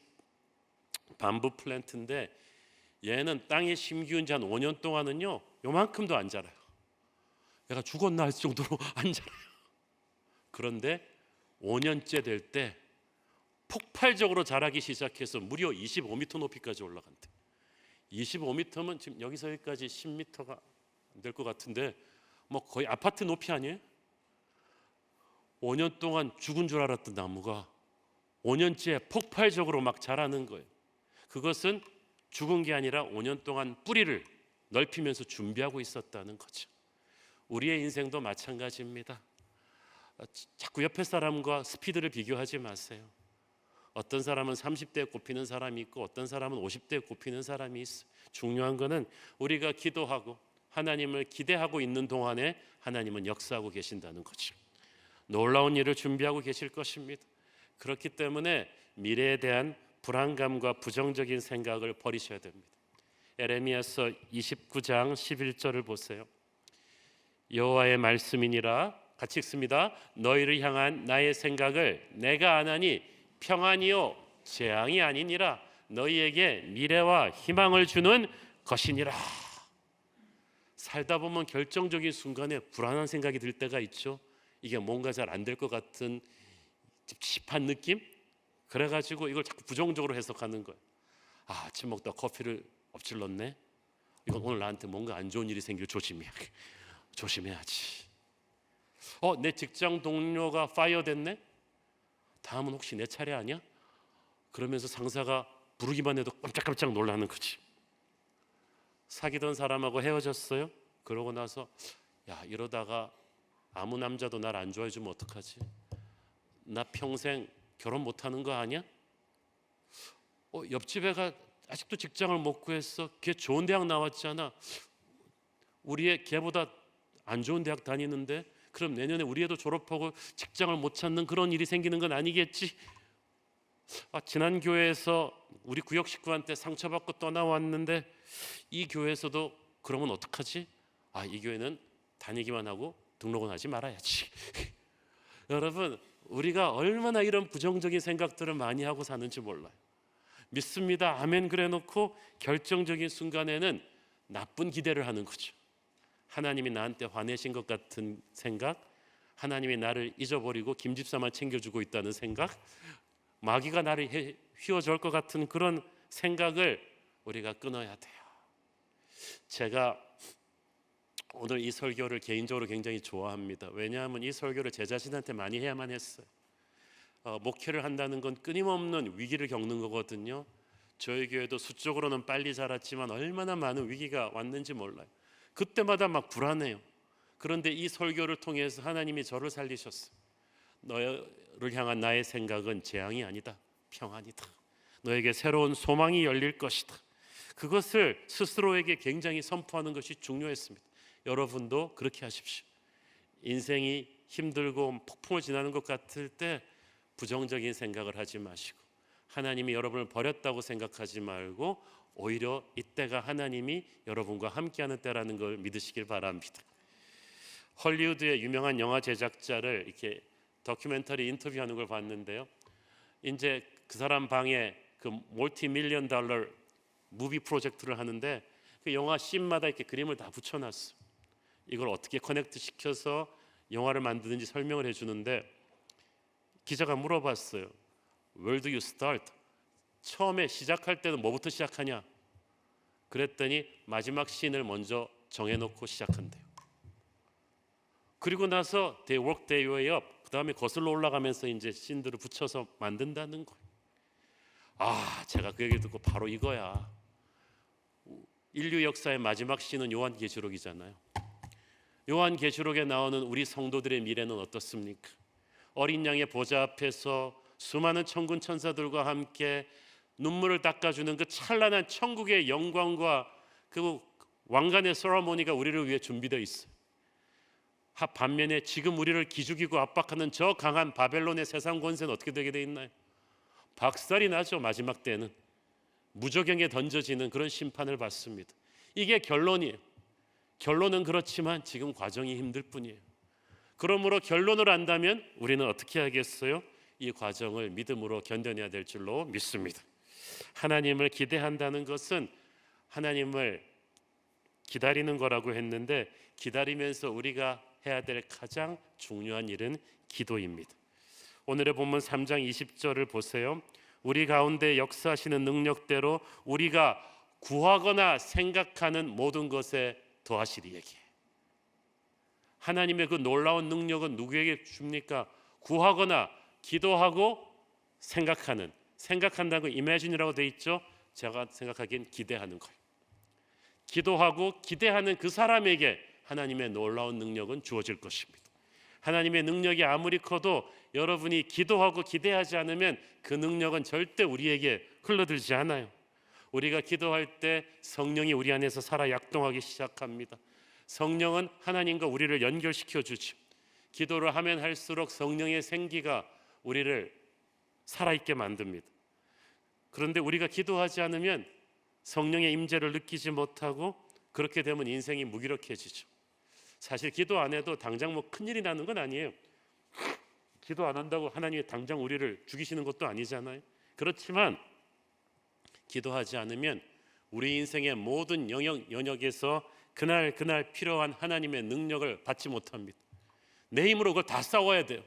밤부 플랜트인데 얘는 땅에 심기운 지 한 5년 동안은요 요만큼도 안 자라요. 얘가 죽었나 할 정도로 안 자라요. 그런데 5년째 될 때 폭발적으로 자라기 시작해서 무려 25m 높이까지 올라간대. 25m면 지금 여기서 여기까지 10m가 안 될 것 같은데 뭐 거의 아파트 높이 아니에요? 5년 동안 죽은 줄 알았던 나무가 5년째 폭발적으로 막 자라는 거예요. 그것은 죽은 게 아니라 5년 동안 뿌리를 넓히면서 준비하고 있었다는 거죠. 우리의 인생도 마찬가지입니다. 자꾸 옆에 사람과 스피드를 비교하지 마세요. 어떤 사람은 30대에 꼽히는 사람이 있고 어떤 사람은 50대에 꼽히는 사람이 있어요. 중요한 것은 우리가 기도하고 하나님을 기대하고 있는 동안에 하나님은 역사하고 계신다는 거죠. 놀라운 일을 준비하고 계실 것입니다. 그렇기 때문에 미래에 대한 불안감과 부정적인 생각을 버리셔야 됩니다. 에레미야서 29장 11절을 보세요. 여호와의 말씀이니라, 같이 읽습니다. 너희를 향한 나의 생각을 내가 아나니 평안이요 재앙이 아니니라, 너희에게 미래와 희망을 주는 것이니라. 살다 보면 결정적인 순간에 불안한 생각이 들 때가 있죠. 이게 뭔가 잘 안 될 것 같은 찝찝한 느낌? 그래가지고 이걸 자꾸 부정적으로 해석하는 거예요. 아, 아침 먹다 커피를 엎질렀네. 이건 오늘 나한테 뭔가 안 좋은 일이 생길 조심해야지. 내 직장 동료가 파이어 됐네. 다음은 혹시 내 차례 아니야? 그러면서 상사가 부르기만 해도 깜짝깜짝 놀라는 거지. 사귀던 사람하고 헤어졌어요. 그러고 나서 야, 이러다가 아무 남자도 날 안 좋아해 주면 어떡하지? 나 평생 결혼 못하는 거 아니야? 옆집 애가 아직도 직장을 못 구했어. 걔 좋은 대학 나왔잖아. 우리 애 걔보다 안 좋은 대학 다니는데 그럼 내년에 우리 애도 졸업하고 직장을 못 찾는 그런 일이 생기는 건 아니겠지? 지난 교회에서 우리 구역 식구한테 상처받고 떠나왔는데 이 교회에서도 그러면 어떡하지? 이 교회는 다니기만 하고 등록은 하지 말아야지. 여러분, 우리가 얼마나 이런 부정적인 생각들을 많이 하고 사는지 몰라요. 믿습니다. 아멘 그래 놓고 결정적인 순간에는 나쁜 기대를 하는 거죠. 하나님이 나한테 화내신 것 같은 생각, 하나님이 나를 잊어버리고 김 집사만 챙겨주고 있다는 생각, 마귀가 나를 휘어줄 것 같은 그런 생각을 우리가 끊어야 돼요. 제가 오늘 이 설교를 개인적으로 굉장히 좋아합니다. 왜냐하면 이 설교를 제 자신한테 많이 해야만 했어요. 목회를 한다는 건 끊임없는 위기를 겪는 거거든요. 저희 교회도 수적으로는 빨리 자랐지만 얼마나 많은 위기가 왔는지 몰라요. 그때마다 막 불안해요. 그런데 이 설교를 통해서 하나님이 저를 살리셨어요. 너를 향한 나의 생각은 재앙이 아니다, 평안이다. 너에게 새로운 소망이 열릴 것이다. 그것을 스스로에게 굉장히 선포하는 것이 중요했습니다. 여러분도 그렇게 하십시오. 인생이 힘들고 폭풍을 지나는 것 같을 때 부정적인 생각을 하지 마시고 하나님이 여러분을 버렸다고 생각하지 말고 오히려 이때가 하나님이 여러분과 함께하는 때라는 걸 믿으시길 바랍니다. 헐리우드의 유명한 영화 제작자를 이렇게 다큐멘터리 인터뷰하는 걸 봤는데요. 이제 그 사람 방에 그 멀티 밀리언 달러 무비 프로젝트를 하는데 그 영화 씬마다 이렇게 그림을 다 붙여놨어. 이걸 어떻게 커넥트 시켜서 영화를 만드는지 설명을 해주는데 기자가 물어봤어요. Where do you start? 처음에 시작할 때는 뭐부터 시작하냐? 그랬더니 마지막 씬을 먼저 정해놓고 시작한대요. 그리고 나서 they work their way up. 그 다음에 거슬러 올라가면서 이제 씬들을 붙여서 만든다는 거예요. 제가 그 얘기 듣고 바로 이거야. 인류 역사의 마지막 씬은 요한계시록이잖아요. 요한계시록에 나오는 우리 성도들의 미래는 어떻습니까? 어린 양의 보좌 앞에서 수많은 천군 천사들과 함께 눈물을 닦아주는 그 찬란한 천국의 영광과 그 왕관의 세러모니가 우리를 위해 준비되어 있어요. 반면에 지금 우리를 기죽이고 압박하는 저 강한 바벨론의 세상 권세는 어떻게 되게 돼 있나요? 박살이 나죠. 마지막 때는 무저경에 던져지는 그런 심판을 받습니다. 이게 결론이에요. 결론은 그렇지만 지금 과정이 힘들 뿐이에요. 그러므로 결론을 안다면 우리는 어떻게 하겠어요? 이 과정을 믿음으로 견뎌내야 될 줄로 믿습니다. 하나님을 기대한다는 것은 하나님을 기다리는 거라고 했는데, 기다리면서 우리가 해야 될 가장 중요한 일은 기도입니다. 오늘의 본문 3장 20절을 보세요. 우리 가운데 역사하시는 능력대로 우리가 구하거나 생각하는 모든 것에 더하시리에게. 하나님의 그 놀라운 능력은 누구에게 줍니까? 구하거나 기도하고 생각한다는 거 imagine이라고 돼 있죠. 제가 생각하기엔 기대하는 거예요. 기도하고 기대하는 그 사람에게 하나님의 놀라운 능력은 주어질 것입니다. 하나님의 능력이 아무리 커도 여러분이 기도하고 기대하지 않으면 그 능력은 절대 우리에게 흘러들지 않아요. 우리가 기도할 때 성령이 우리 안에서 살아 약동하기 시작합니다. 성령은 하나님과 우리를 연결시켜 주죠. 기도를 하면 할수록 성령의 생기가 우리를 살아있게 만듭니다. 그런데 우리가 기도하지 않으면 성령의 임재를 느끼지 못하고, 그렇게 되면 인생이 무기력해지죠. 사실 기도 안 해도 당장 뭐 큰일이 나는 건 아니에요. 기도 안 한다고 하나님이 당장 우리를 죽이시는 것도 아니잖아요. 그렇지만 기도하지 않으면 우리 인생의 모든 영역에서 그날 필요한 하나님의 능력을 받지 못합니다. 내 힘으로 그걸 다 싸워야 돼요.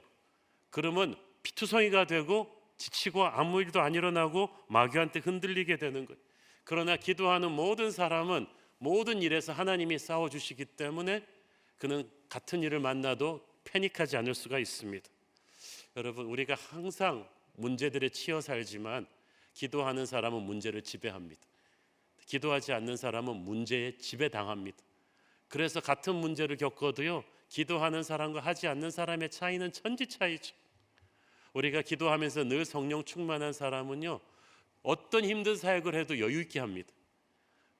그러면 피투성이가 되고 지치고 아무 일도 안 일어나고 마귀한테 흔들리게 되는 거예요. 그러나 기도하는 모든 사람은 모든 일에서 하나님이 싸워주시기 때문에 그는 같은 일을 만나도 패닉하지 않을 수가 있습니다. 여러분, 우리가 항상 문제들에 치여 살지만 기도하는 사람은 문제를 지배합니다. 기도하지 않는 사람은 문제에 지배당합니다. 그래서 같은 문제를 겪어도요, 기도하는 사람과 하지 않는 사람의 차이는 천지 차이죠. 우리가 기도하면서 늘 성령 충만한 사람은요, 어떤 힘든 사역을 해도 여유 있게 합니다.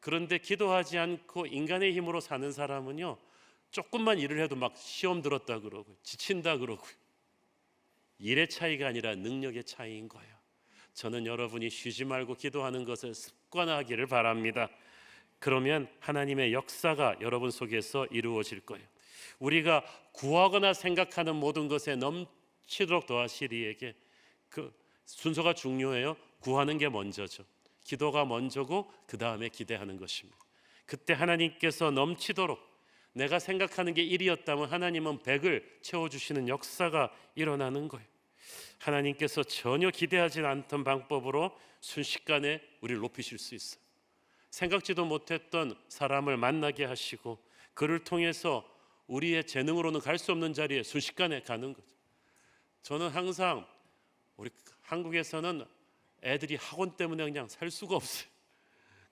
그런데 기도하지 않고 인간의 힘으로 사는 사람은요, 조금만 일을 해도 막 시험 들었다 그러고 지친다 그러고. 일의 차이가 아니라 능력의 차이인 거예요. 저는 여러분이 쉬지 말고 기도하는 것을 습관하기를 바랍니다. 그러면 하나님의 역사가 여러분 속에서 이루어질 거예요. 우리가 구하거나 생각하는 모든 것에 넘치도록 더하시리에게, 그 순서가 중요해요. 구하는 게 먼저죠. 기도가 먼저고 그 다음에 기대하는 것입니다. 그때 하나님께서 넘치도록, 내가 생각하는 게 1이었다면 하나님은 100을 채워주시는 역사가 일어나는 거예요. 하나님께서 전혀 기대하지 않던 방법으로 순식간에 우리를 높이실 수 있어요. 생각지도 못했던 사람을 만나게 하시고 그를 통해서 우리의 재능으로는 갈 수 없는 자리에 순식간에 가는 거죠. 저는 항상 우리 한국에서는 애들이 학원 때문에 그냥 살 수가 없어요.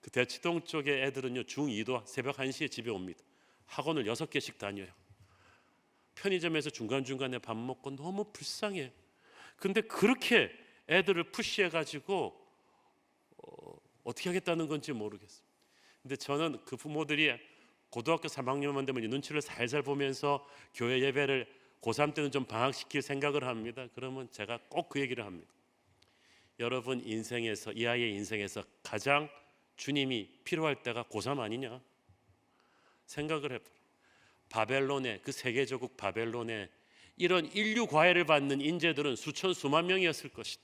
그 대치동 쪽의 애들은요, 중2도 새벽 1시에 집에 옵니다. 학원을 6개씩 다녀요. 편의점에서 중간중간에 밥 먹고 너무 불쌍해요. 근데 그렇게 애들을 푸시해가지고 어떻게 하겠다는 건지 모르겠어요. 근데 저는 그 부모들이 고등학교 3학년만 되면 눈치를 살살 보면서 교회 예배를 고3 때는 좀 방학시킬 생각을 합니다. 그러면 제가 꼭 그 얘기를 합니다. 여러분 인생에서, 이 아이의 인생에서 가장 주님이 필요할 때가 고3 아니냐 생각을 해봐요. 바벨론에, 그 세계조국 바벨론에 이런 인류 과외를 받는 인재들은 수천 수만 명이었을 것이다.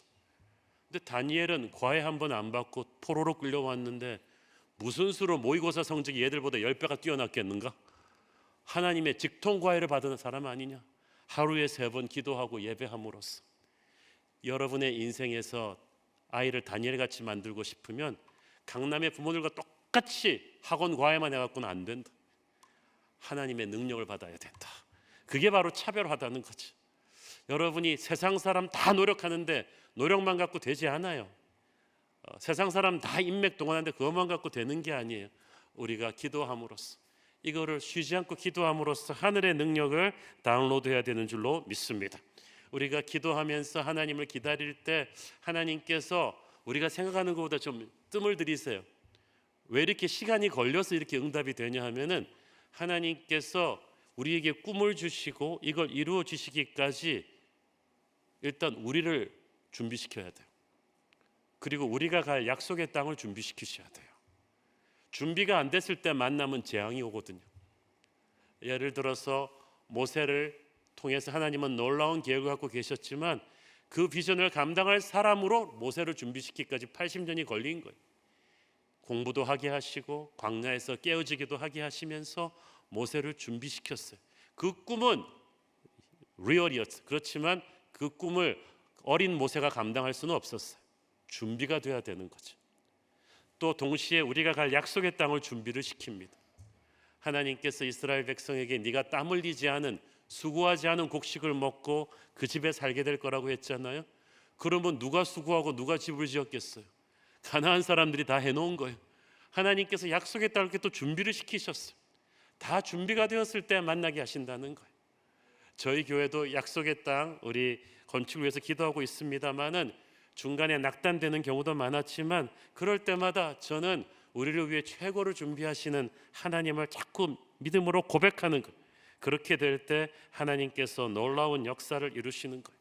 근데 다니엘은 과외 한 번 안 받고 포로로 끌려왔는데 무슨 수로 모의고사 성적이 얘들보다 10배가 뛰어났겠는가? 하나님의 직통 과외를 받은 사람 아니냐? 하루에 3번 기도하고 예배함으로써. 여러분의 인생에서 아이를 다니엘같이 만들고 싶으면 강남의 부모들과 똑같이 학원 과외만 해갖고는 안 된다. 하나님의 능력을 받아야 된다. 그게 바로 차별화다는 거지. 여러분이 세상 사람 다 노력하는데 노력만 갖고 되지 않아요. 세상 사람 다 인맥 동원하는데 그것만 갖고 되는 게 아니에요. 우리가 기도함으로써, 이거를 쉬지 않고 기도함으로써 하늘의 능력을 다운로드해야 되는 줄로 믿습니다. 우리가 기도하면서 하나님을 기다릴 때 하나님께서 우리가 생각하는 것보다 좀 뜸을 들이세요. 왜 이렇게 시간이 걸려서 이렇게 응답이 되냐 하면은 하나님께서 우리에게 꿈을 주시고 이걸 이루어 주시기까지 일단 우리를 준비시켜야 돼요. 그리고 우리가 갈 약속의 땅을 준비시키셔야 돼요. 준비가 안 됐을 때 만나면 재앙이 오거든요. 예를 들어서 모세를 통해서 하나님은 놀라운 계획을 갖고 계셨지만 그 비전을 감당할 사람으로 모세를 준비시키기까지 80년이 걸린 거예요. 공부도 하게 하시고 광야에서 깨어지기도 하게 하시면서 모세를 준비시켰어요. 그 꿈은 리얼이었어요. 그렇지만 그 꿈을 어린 모세가 감당할 수는 없었어요. 준비가 돼야 되는 거죠. 또 동시에 우리가 갈 약속의 땅을 준비를 시킵니다. 하나님께서 이스라엘 백성에게 네가 땀 흘리지 않은 수고하지 않은 곡식을 먹고 그 집에 살게 될 거라고 했잖아요. 그러면 누가 수고하고 누가 집을 지었겠어요? 가나안 사람들이 다 해놓은 거예요. 하나님께서 약속의 땅을 또 준비를 시키셨어요. 다 준비가 되었을 때 만나게 하신다는 거예요. 저희 교회도 약속의 땅 우리 건축을 위해서 기도하고 있습니다만은 중간에 낙단되는 경우도 많았지만 그럴 때마다 저는 우리를 위해 최고를 준비하시는 하나님을 자꾸 믿음으로 고백하는 거예요. 그렇게 될 때 하나님께서 놀라운 역사를 이루시는 거예요.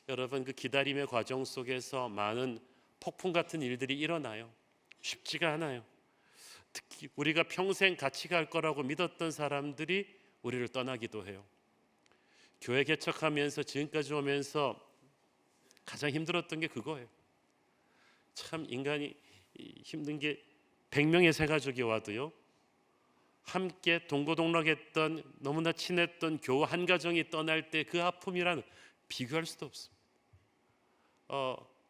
여러분, 그 기다림의 과정 속에서 많은 폭풍 같은 일들이 일어나요. 쉽지가 않아요. 특히 우리가 평생 같이 갈 거라고 믿었던 사람들이 우리를 떠나기도 해요. 교회 개척하면서 지금까지 오면서 가장 힘들었던 게 그거예요. 참 인간이 힘든 게 100명의 새 가족이 와도요, 함께 동고동락했던 너무나 친했던 교우 한 가정이 떠날 때 그 아픔이란 비교할 수도 없습니다.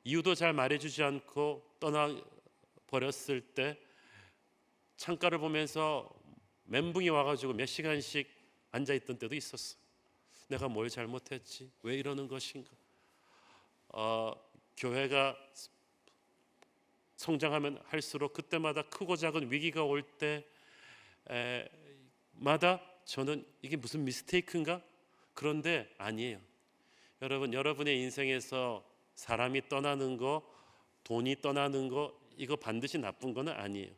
이유도 잘 말해주지 않고 떠나버렸을 때 창가를 보면서 멘붕이 와가지고 몇 시간씩 앉아있던 때도 있었어. 내가 뭘 잘못했지? 왜 이러는 것인가? 교회가 성장하면 할수록 그때마다 크고 작은 위기가 올 때마다 저는 이게 무슨 미스테이크인가? 그런데 아니에요. 여러분, 여러분의 인생에서 사람이 떠나는 거, 돈이 떠나는 거, 이거 반드시 나쁜 건 아니에요.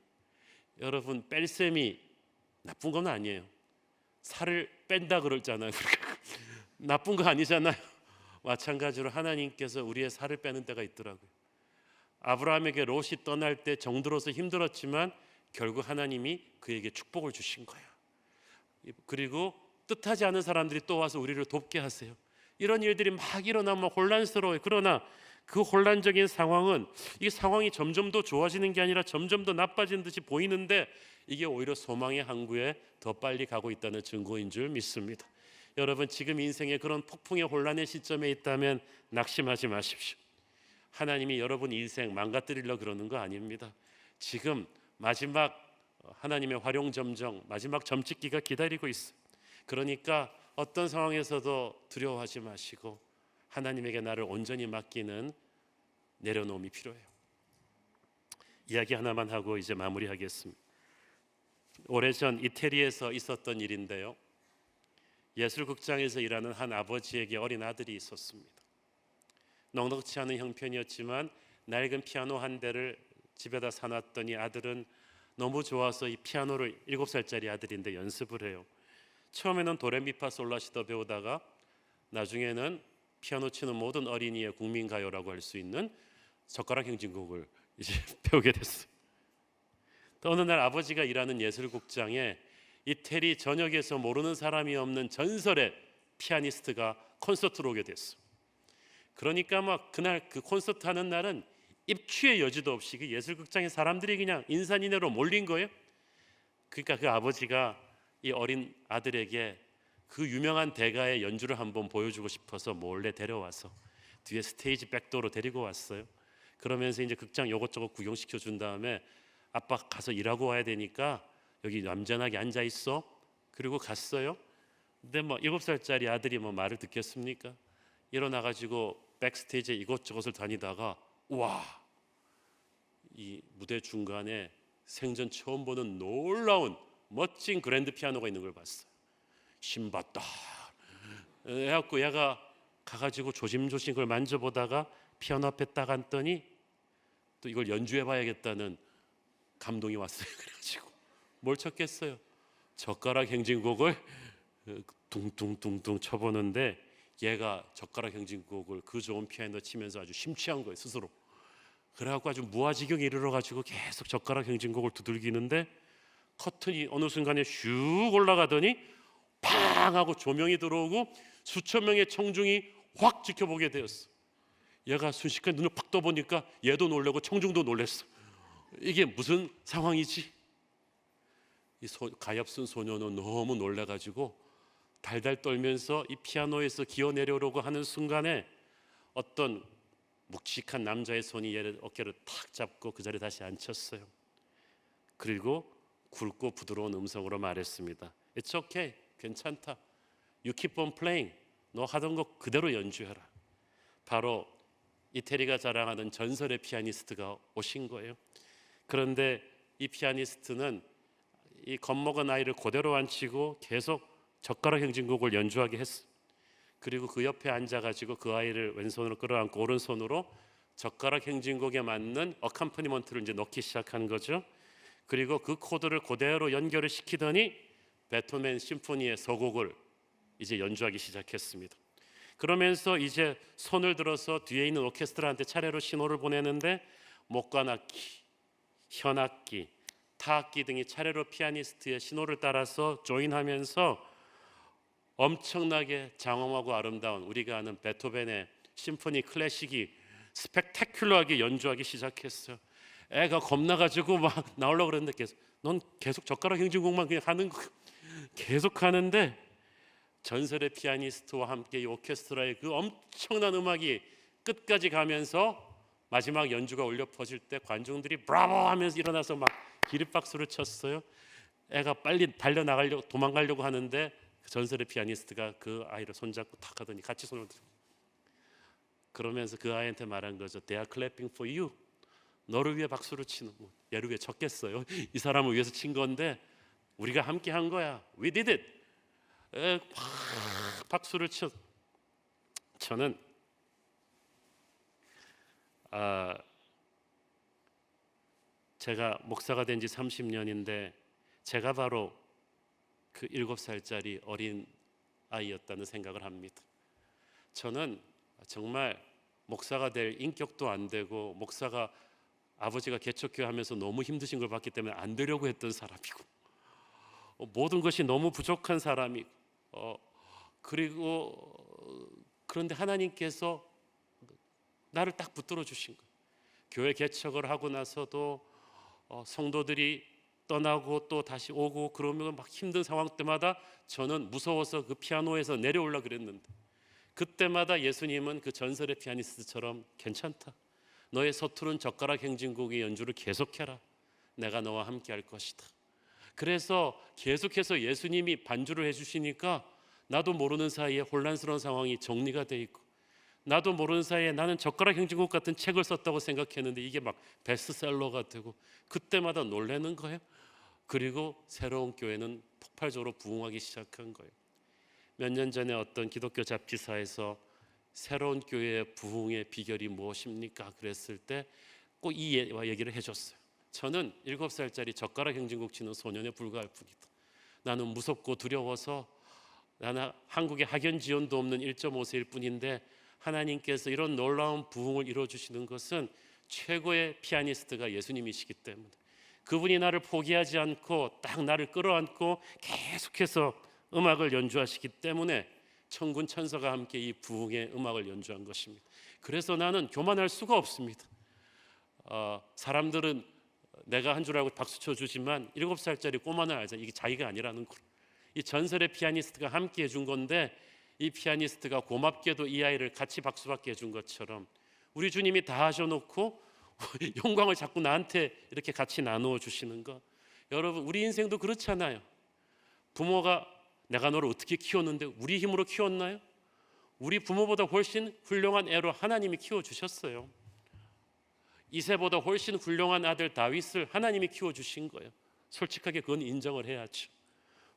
여러분, 뺄셈이 나쁜 건 아니에요. 살을 뺀다 그러잖아요. 나쁜 거 아니잖아요. 마찬가지로 하나님께서 우리의 살을 빼는 때가 있더라고요. 아브라함에게 롯이 떠날 때 정들어서 힘들었지만 결국 하나님이 그에게 축복을 주신 거예요. 그리고 뜻하지 않은 사람들이 또 와서 우리를 돕게 하세요. 이런 일들이 막 일어나면 혼란스러워요. 그러나 그 혼란적인 상황은 이 상황이 점점 더 좋아지는 게 아니라 점점 더 나빠지는 듯이 보이는데 이게 오히려 소망의 항구에 더 빨리 가고 있다는 증거인 줄 믿습니다. 여러분, 지금 인생의 그런 폭풍의 혼란의 시점에 있다면 낙심하지 마십시오. 하나님이 여러분 인생 망가뜨리려 그러는 거 아닙니다. 지금 마지막 하나님의 활용점정, 마지막 점찍기가 기다리고 있어요. 그러니까 어떤 상황에서도 두려워하지 마시고 하나님에게 나를 온전히 맡기는 내려놓음이 필요해요. 이야기 하나만 하고 이제 마무리하겠습니다. 오래전 이태리에서 있었던 일인데요, 예술극장에서 일하는 한 아버지에게 어린 아들이 있었습니다. 넉넉치 않은 형편이었지만 낡은 피아노 한 대를 집에다 사놨더니 아들은 너무 좋아서 이 피아노를 7살짜리 아들인데 연습을 해요. 처음에는 도레미파솔라시도 배우다가 나중에는 피아노 치는 모든 어린이의 국민가요라고 할 수 있는 젓가락 행진곡을 이제 배우게 됐어요. 또 어느 날 아버지가 일하는 예술극장에 이태리 전역에서 모르는 사람이 없는 전설의 피아니스트가 콘서트로 오게 됐어요. 그러니까 막 그날 그 콘서트 하는 날은 입추의 여지도 없이 그 예술극장에 사람들이 그냥 인산인해로 몰린 거예요. 그러니까 그 아버지가 이 어린 아들에게 그 유명한 대가의 연주를 한번 보여주고 싶어서 몰래 데려와서 뒤에 스테이지 백도어로 데리고 왔어요. 그러면서 이제 극장 요것저것 구경시켜 준 다음에 아빠 가서 일하고 와야 되니까 여기 얌전하게 앉아 있어. 그리고 갔어요. 근데 뭐 7살짜리 아들이 뭐 말을 듣겠습니까? 일어나 가지고 백스테이지에 이곳저곳을 다니다가 와, 이 무대 중간에 생전 처음 보는 놀라운 멋진 그랜드 피아노가 있는 걸 봤어요. 신봤다 해갖고 얘가 가가지고 조심조심 그걸 만져보다가 피아노 앞에 딱 앉더니 또 이걸 연주해봐야겠다는 감동이 왔어요. 그래가지고 뭘 쳤겠어요? 젓가락 행진곡을 둥둥둥둥 쳐보는데 얘가 젓가락 행진곡을 그 좋은 피아노 치면서 아주 심취한 거예요 스스로. 그래갖고 아주 무아지경에 이르러가지고 계속 젓가락 행진곡을 두들기는데 커튼이 어느 순간에 슉 올라가더니 팡 하고 조명이 들어오고 수천 명의 청중이 확 지켜보게 되었어. 얘가 순식간에 눈을 팍 떠보니까 얘도 놀라고 청중도 놀랐어. 이게 무슨 상황이지? 이 가엾은 소녀는 너무 놀라가지고 달달 떨면서 이 피아노에서 기어 내려오려고 하는 순간에 어떤 묵직한 남자의 손이 얘를 어깨를 탁 잡고 그 자리에 다시 앉혔어요. 그리고 굵고 부드러운 음성으로 말했습니다. It's okay, 괜찮다. You keep on playing. 너 하던 거 그대로 연주해라. 바로 이태리가 자랑하는 전설의 피아니스트가 오신 거예요. 그런데 이 피아니스트는 이 겁먹은 아이를 그대로 앉히고 계속 젓가락 행진곡을 연주하게 했어. 그리고 그 옆에 앉아가지고 그 아이를 왼손으로 끌어안고 오른손으로 젓가락 행진곡에 맞는 어컴퍼니먼트를 이제 넣기 시작한 거죠. 그리고 그 코드를 그대로 연결을 시키더니 베토벤 심포니의 서곡을 이제 연주하기 시작했습니다. 그러면서 이제 손을 들어서 뒤에 있는 오케스트라한테 차례로 신호를 보내는데 목관악기, 현악기, 타악기 등이 차례로 피아니스트의 신호를 따라서 조인하면서 엄청나게 장엄하고 아름다운 우리가 아는 베토벤의 심포니 클래식이 스펙타큘러하게 연주하기 시작했어요. 애가 겁나가지고 막 나오려고 그랬는데 넌 계속 젓가락 행진곡만 그냥 하는 거 계속 하는데 전설의 피아니스트와 함께 이 오케스트라의 그 엄청난 음악이 끝까지 가면서 마지막 연주가 울려 퍼질 때 관중들이 브라보 하면서 일어나서 막 기립박수를 쳤어요. 애가 빨리 달려나가려고 도망가려고 하는데 그 전설의 피아니스트가 그 아이를 손잡고 탁 하더니 같이 손을 들고 그러면서 그 아이한테 말한 거죠. They are clapping for you. 너를 위해 박수를 치는 거. 얘를 위해 쳤겠어요. 이 사람을 위해서 친 건데 우리가 함께 한 거야. We did it. 팍 박수를 쳐. 저는 제가 목사가 된 지 30년인데 제가 바로 그 7살짜리 어린 아이였다는 생각을 합니다. 저는 정말 목사가 될 인격도 안 되고 목사가 아버지가 개척교회 하면서 너무 힘드신 걸 봤기 때문에 안 되려고 했던 사람이고 모든 것이 너무 부족한 사람이고 그리고 그런데 하나님께서 나를 딱 붙들어 주신 거예요. 교회 개척을 하고 나서도 성도들이 떠나고 또 다시 오고 그러면 막 힘든 상황 때마다 저는 무서워서 그 피아노에서 내려올라 그랬는데 그때마다 예수님은 그 전설의 피아니스트처럼 괜찮다. 너의 서투른 젓가락 행진곡의 연주를 계속해라. 내가 너와 함께 할 것이다. 그래서 계속해서 예수님이 반주를 해주시니까 나도 모르는 사이에 혼란스러운 상황이 정리가 돼 있고 나도 모르는 사이에 나는 젓가락 행진곡 같은 책을 썼다고 생각했는데 이게 막 베스트셀러가 되고 그때마다 놀라는 거예요. 그리고 새로운 교회는 폭발적으로 부흥하기 시작한 거예요. 몇 년 전에 어떤 기독교 잡지사에서 새로운 교회의 부흥의 비결이 무엇입니까? 그랬을 때 꼭 이 얘기를 해줬어요. 저는 7살짜리 젓가락 행진곡 치는 소년에 불과할 뿐이다. 나는 무섭고 두려워서 나는 한국에 학연 지원도 없는 1.5세일 뿐인데 하나님께서 이런 놀라운 부흥을 이루어주시는 것은 최고의 피아니스트가 예수님이시기 때문에 그분이 나를 포기하지 않고 딱 나를 끌어안고 계속해서 음악을 연주하시기 때문에 천군 천사가 함께 이 부흥의 음악을 연주한 것입니다. 그래서 나는 교만할 수가 없습니다. 사람들은 내가 한 줄 알고 박수 쳐주지만 7살짜리 꼬마는 알잖아. 이게 자기가 아니라는 걸. 이 전설의 피아니스트가 함께 해준 건데 이 피아니스트가 고맙게도 이 아이를 같이 박수받게 해준 것처럼 우리 주님이 다 하셔놓고 영광을 자꾸 나한테 이렇게 같이 나누어 주시는 것. 여러분 우리 인생도 그렇잖아요. 부모가 내가 너를 어떻게 키웠는데 우리 힘으로 키웠나요? 우리 부모보다 훨씬 훌륭한 애로 하나님이 키워주셨어요. 이새보다 훨씬 훌륭한 아들 다윗을 하나님이 키워주신 거예요. 솔직하게 그건 인정을 해야죠.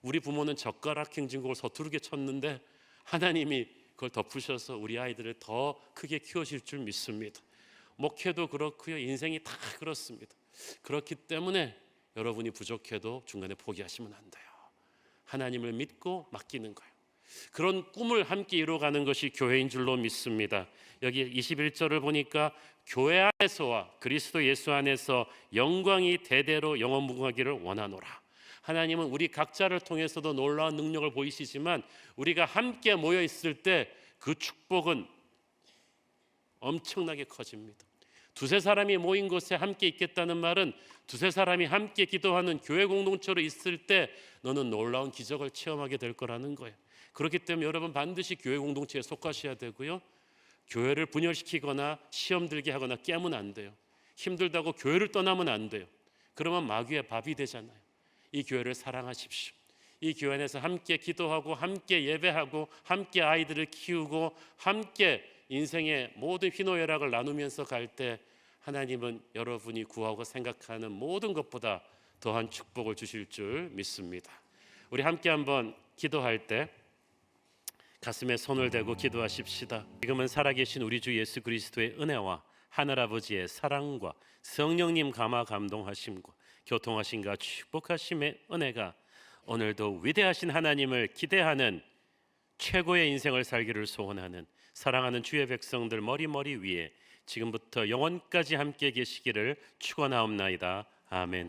우리 부모는 젓가락 행진곡을 서투르게 쳤는데 하나님이 그걸 덮으셔서 우리 아이들을 더 크게 키우실 줄 믿습니다. 목회도 그렇고요. 인생이 다 그렇습니다. 그렇기 때문에 여러분이 부족해도 중간에 포기하시면 안 돼요. 하나님을 믿고 맡기는 거예요. 그런 꿈을 함께 이루어가는 것이 교회인 줄로 믿습니다. 여기 21절을 보니까 교회 안에서와 그리스도 예수 안에서 영광이 대대로 영원무궁하기를 원하노라. 하나님은 우리 각자를 통해서도 놀라운 능력을 보이시지만 우리가 함께 모여 있을 때 그 축복은 엄청나게 커집니다. 두세 사람이 모인 곳에 함께 있겠다는 말은 두세 사람이 함께 기도하는 교회 공동체로 있을 때 너는 놀라운 기적을 체험하게 될 거라는 거예요. 그렇기 때문에 여러분 반드시 교회 공동체에 속하셔야 되고요. 교회를 분열시키거나 시험 들게 하거나 깨면 안 돼요. 힘들다고 교회를 떠나면 안 돼요. 그러면 마귀의 밥이 되잖아요. 이 교회를 사랑하십시오. 이 교회 안에서 함께 기도하고 함께 예배하고 함께 아이들을 키우고 함께 인생의 모든 희노애락을 나누면서 갈 때 하나님은 여러분이 구하고 생각하는 모든 것보다 더한 축복을 주실 줄 믿습니다. 우리 함께 한번 기도할 때 가슴에 손을 대고 기도하십시다. 지금은 살아계신 우리 주 예수 그리스도의 은혜와 하늘아버지의 사랑과 성령님 감화 감동하심과 교통하심과 축복하심의 은혜가 오늘도 위대하신 하나님을 기대하는 최고의 인생을 살기를 소원하는 사랑하는 주의 백성들 머리 위에 지금부터 영원까지 함께 계시기를 축원하옵나이다. 아멘.